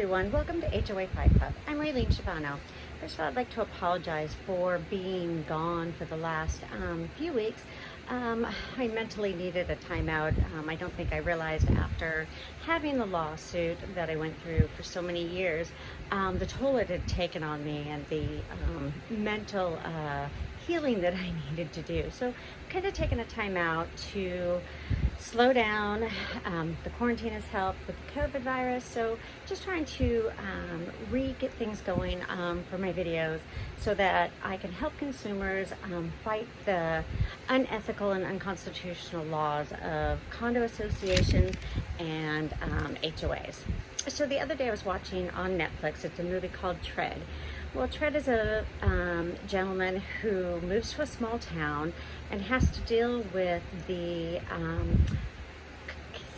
everyone. Welcome to HOA Fight Club. I'm Raylene Shabano. First of all, I'd like to apologize for being gone for the last few weeks. I mentally needed a timeout. I don't think I realized after having the lawsuit that I went through for so many years, the toll it had taken on me and the mental healing that I needed to do. So kind of taking a time out to slow down. The quarantine has helped with the COVID virus, so just trying to get things going for my videos so that I can help consumers fight the unethical and unconstitutional laws of condo associations and HOAs. So the other day I was watching on Netflix, it's a movie called Tread. Well, Tread is a gentleman who moves to a small town and has to deal with the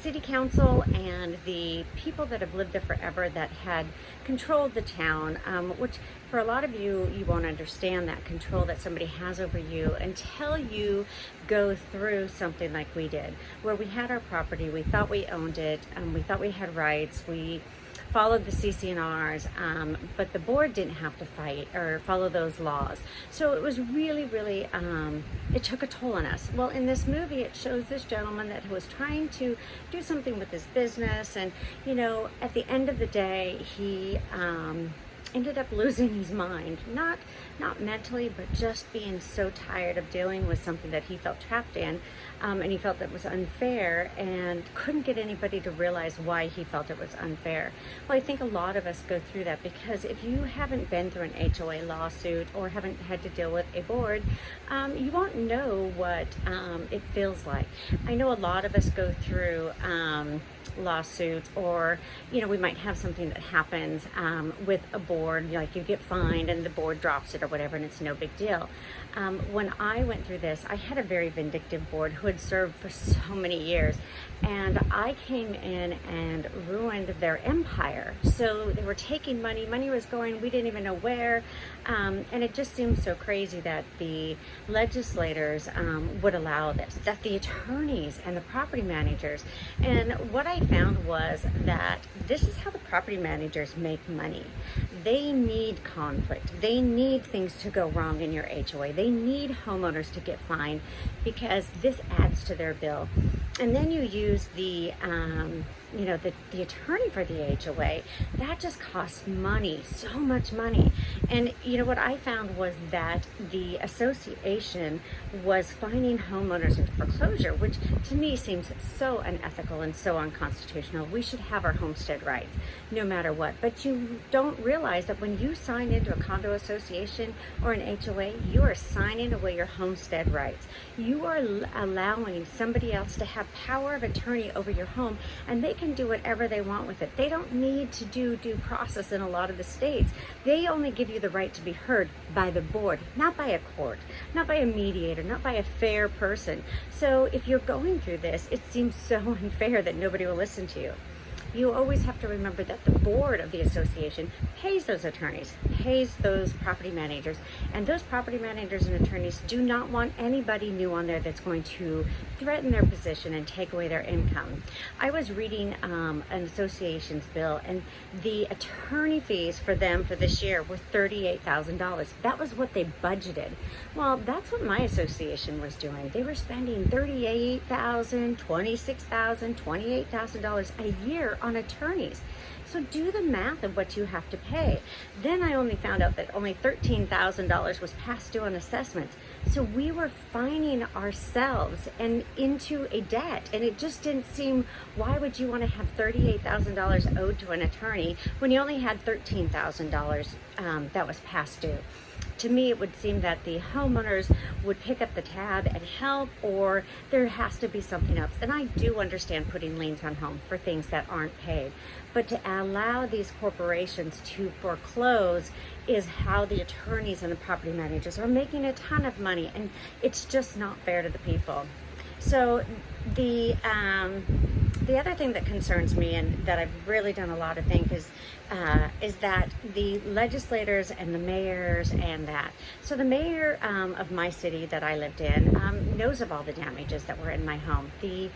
city council and the people that have lived there forever that had controlled the town, which for a lot of you, you won't understand that control that somebody has over you until you go through something like we did, where we had our property, we thought we owned it, we thought we had rights, we followed the CC&Rs, but the board didn't have to fight or follow those laws. So it was really, it took a toll on us. Well, in this movie, it shows this gentleman that was trying to do something with his business, and at the end of the day, he ended up losing his mind, not mentally, but just being so tired of dealing with something that he felt trapped in, and he felt that was unfair and couldn't get anybody to realize why he felt it was unfair. Well, I think a lot of us go through that because if you haven't been through an HOA lawsuit or haven't had to deal with a board, you won't know what it feels like. I know a lot of us go through lawsuits, or we might have something that happens with a board, like you get fined and the board drops it or whatever, and it's no big deal. When I went through this, I had a very vindictive board who had served for so many years, and I came in and ruined their empire. So they were taking money was going, we didn't even know where, and it just seems so crazy that the legislators would allow this, that the attorneys and the property managers. And what I found was that this is how the property managers make money. They need conflict. They need things to go wrong in your HOA. They need homeowners to get fined because this adds to their bill. And then you use the attorney for the HOA. That just costs money, so much money. And what I found was that the association was fining homeowners into foreclosure, which to me seems so unethical and so unconstitutional. We should have our homestead rights no matter what. But you don't realize that when you sign into a condo association or an HOA, you are signing away your homestead rights. You are allowing somebody else to have power of attorney over your home, and they can do whatever they want with it. They don't need to do due process in a lot of the states. They only give you the right to be heard by the board, not by a court, not by a mediator, not by a fair person. So if you're going through this, it seems so unfair that nobody will listen to you. You always have to remember that the board of the association pays those attorneys, pays those property managers, and those property managers and attorneys do not want anybody new on there that's going to threaten their position and take away their income. I was reading an association's bill, and the attorney fees for them for this year were $38,000. That was what they budgeted. Well, that's what my association was doing. They were spending $38,000, $26,000, $28,000 a year on attorneys. So do the math of what you have to pay. Then I only found out that only $13,000 was past due on assessments. So we were fining ourselves and into a debt. And it just didn't seem, why would you want to have $38,000 owed to an attorney when you only had $13,000 that was past due? To me, it would seem that the homeowners would pick up the tab and help, or there has to be something else. And I do understand putting liens on home for things that aren't paid. But to allow these corporations to foreclose is how the attorneys and the property managers are making a ton of money, and it's just not fair to the people. So the other thing that concerns me, and that I've really done a lot of think, is that the legislators and the mayors and that. So the mayor of my city that I lived in knows of all the damages that were in my home. The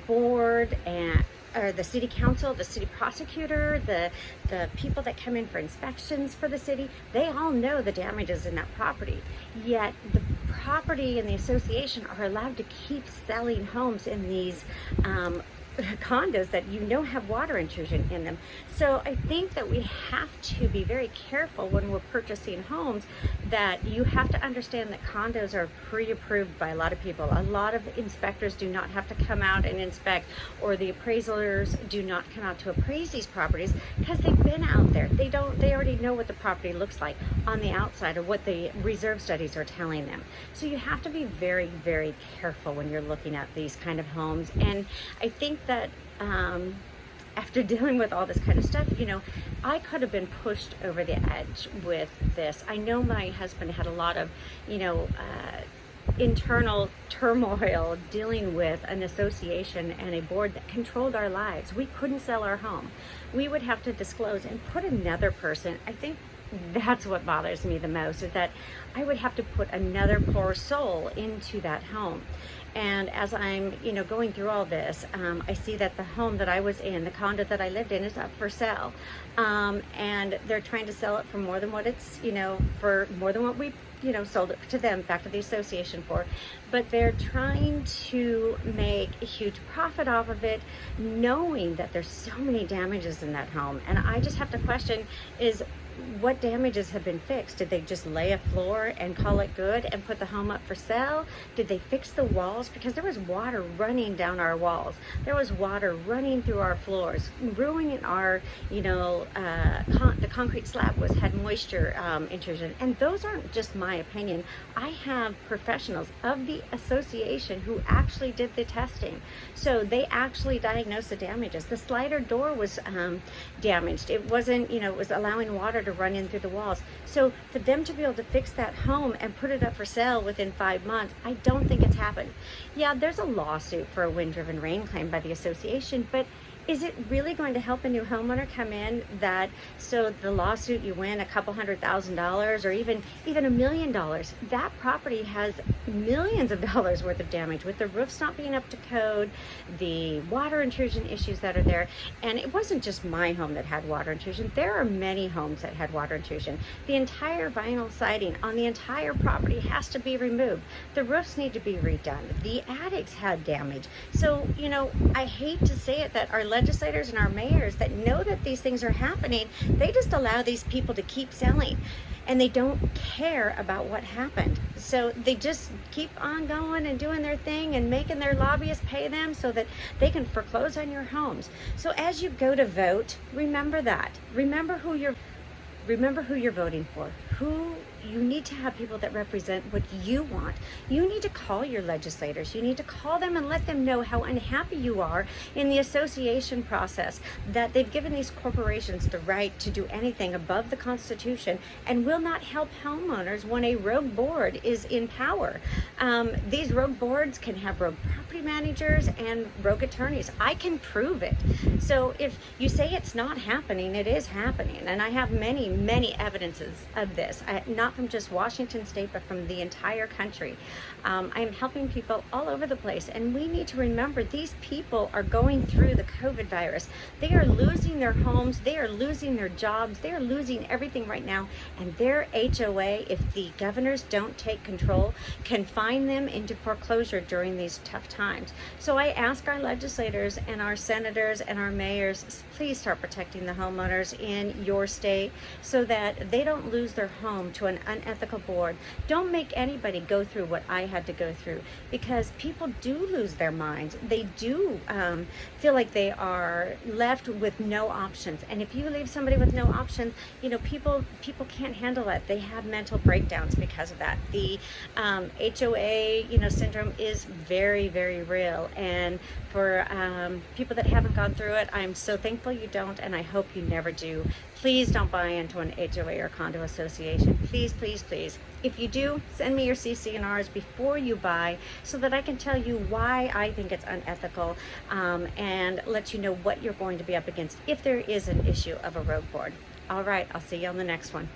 board and or the city council, the city prosecutor, the people that come in for inspections for the city, they all know the damages in that property. Yet the property and the association are allowed to keep selling homes in these condos that have water intrusion in them. So I think that we have to be very careful when we're purchasing homes, that you have to understand that condos are pre-approved by a lot of people. A lot of inspectors do not have to come out and inspect, or the appraisers do not come out to appraise these properties because they've been out there. They already know what the property looks like on the outside, or what the reserve studies are telling them. So you have to be very, very careful when you're looking at these kind of homes. And I think that after dealing with all this kind of stuff, I could have been pushed over the edge with this. I know my husband had a lot of, internal turmoil dealing with an association and a board that controlled our lives. We couldn't sell our home. We would have to disclose and put another person. I think that's what bothers me the most, is that I would have to put another poor soul into that home. And as I'm, going through all this, I see that the home that I was in, the condo that I lived in, is up for sale. And they're trying to sell it for more than what it's, for more than what we, sold it to them, back to the association for. But they're trying to make a huge profit off of it, knowing that there's so many damages in that home. And I just have to question, what damages have been fixed? Did they just lay a floor and call it good and put the home up for sale? Did they fix the walls? Because there was water running down our walls. There was water running through our floors, ruining our, the concrete slab had moisture intrusion. And those aren't just my opinion. I have professionals of the association who actually did the testing. So they actually diagnosed the damages. The slider door was damaged. It wasn't, it was allowing water to run in through the walls. So for them to be able to fix that home and put it up for sale within 5 months, I don't think it's happened. Yeah, there's a lawsuit for a wind-driven rain claim by the association, but is it really going to help a new homeowner come in so the lawsuit, you win a couple $100,000 or even $1 million? That property has millions of dollars worth of damage, with the roofs not being up to code, the water intrusion issues that are there. And it wasn't just my home that had water intrusion. There are many homes that had water intrusion. The entire vinyl siding on the entire property has to be removed. The roofs need to be redone. The attics had damage. So, I hate to say it, that our legislators and our mayors that know that these things are happening, they just allow these people to keep selling, and they don't care about what happened. So they just keep on going and doing their thing and making their lobbyists pay them so that they can foreclose on your homes. So as you go to vote, remember that. Remember who you're voting for. You need to have people that represent what you want. You need to call your legislators. You need to call them and let them know how unhappy you are in the association process, that they've given these corporations the right to do anything above the Constitution and will not help homeowners when a rogue board is in power. These rogue boards can have rogue property managers and rogue attorneys. I can prove it. So if you say it's not happening, it is happening. And I have many, many evidences of this. Not from just Washington State, but from the entire country. I am helping people all over the place, and we need to remember these people are going through the COVID virus. They are losing their homes, they are losing their jobs, they are losing everything right now, and their HOA, if the governors don't take control, can fine them into foreclosure during these tough times. So I ask our legislators and our senators and our mayors, please start protecting the homeowners in your state so that they don't lose their home to an unethical board. Don't make anybody go through what I had to go through, because people do lose their minds. They do feel like they are left with no options. And if you leave somebody with no options, people can't handle that. They have mental breakdowns because of that. The HOA, syndrome is very, very real. And for people that haven't gone through it, I'm so thankful you don't, and I hope you never do. Please don't buy into an HOA or condo association. Please, please, please. If you do, send me your CC&Rs before you buy so that I can tell you why I think it's unethical, and let you know what you're going to be up against if there is an issue of a rogue board. All right, I'll see you on the next one.